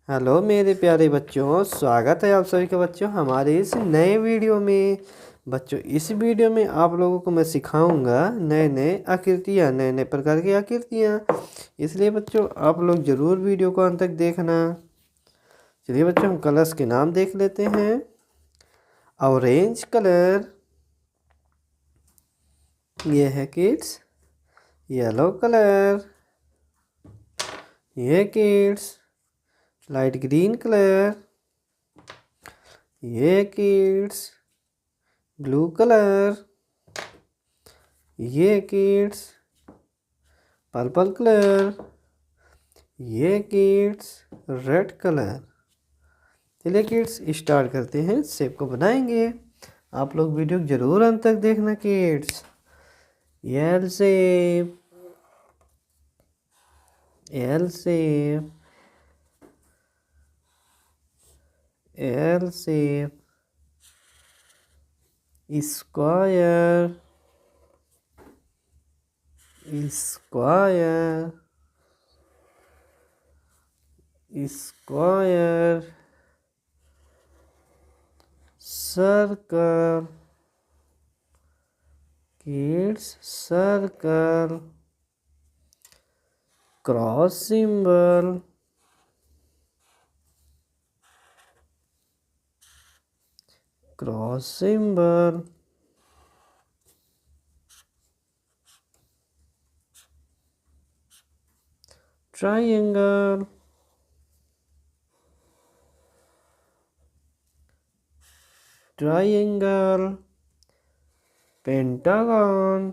Hello मेरे प्यारे बच्चों, स्वागत है आप सभी के बच्चों हमारे इस नए वीडियो में। बच्चों, इस वीडियो में आप लोगों को मैं सिखाऊंगा नए नए आकृतियाँ, नए नए प्रकार की आकृतियाँ। इसलिए बच्चों आप लोग ज़रूर वीडियो को अंत तक देखना। चलिए बच्चों, हम कलर्स के नाम देख लेते हैं। ऑरेंज कलर, ये है किड्स। येलो कलर, ये किड्स। लाइट ग्रीन कलर, ये किड्स। ब्लू कलर, ये किड्स। पर्पल कलर, ये किड्स। Red colour. चलिए किड्स, स्टार्ट करते हैं, शेप को बनाएंगे। आप लोग वीडियो जरूर अंत तक देखना kids. L shape, L shape, L shape. Square, square, square. Circle kids, circle. Cross symbol, cross symbol. Triangle, triangle. Pentagon,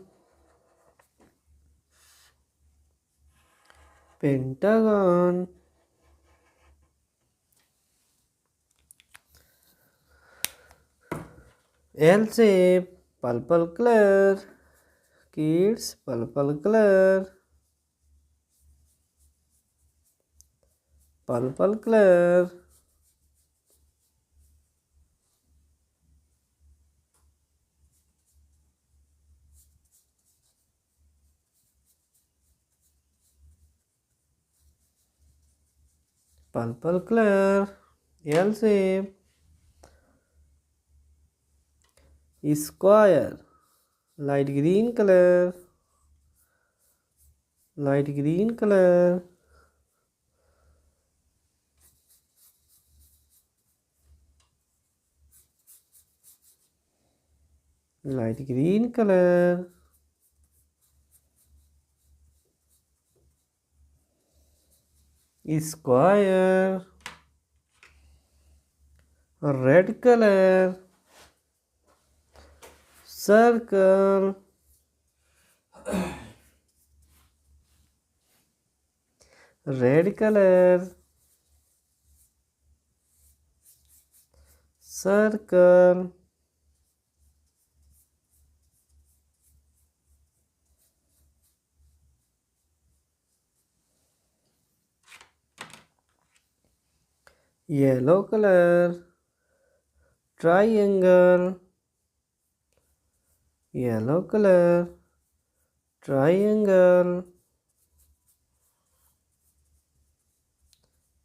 pentagon. L shape, purple colour kids, purple colour, purple colour. Purple colour, L shape. Square, light green colour, light green colour. Light green colour. Square, red colour. Circle, red colour. Circle, yellow colour. Triangle, yellow colour. Triangle,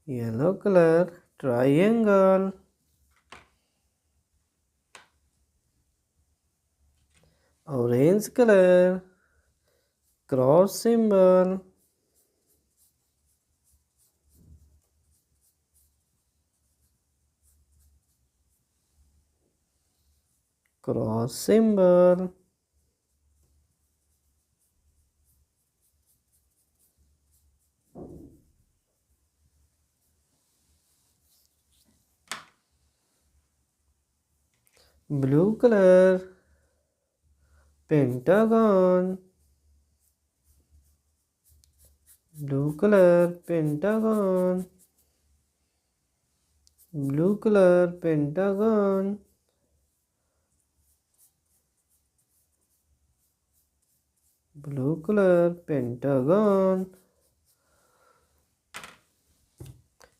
yellow colour. Triangle. Orange colour, cross symbol. Cross symbol. Blue colour, pentagon. Blue colour, pentagon. Blue colour, pentagon. Blue colour, pentagon.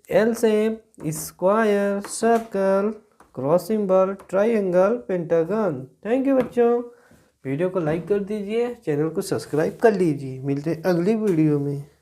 L shape, square, circle, cross symbol, triangle, pentagon. Thank you बच्चों। Video को like कर दीजिए, channel को subscribe कर लीजिए। मिलते हैं अगली वीडियो में।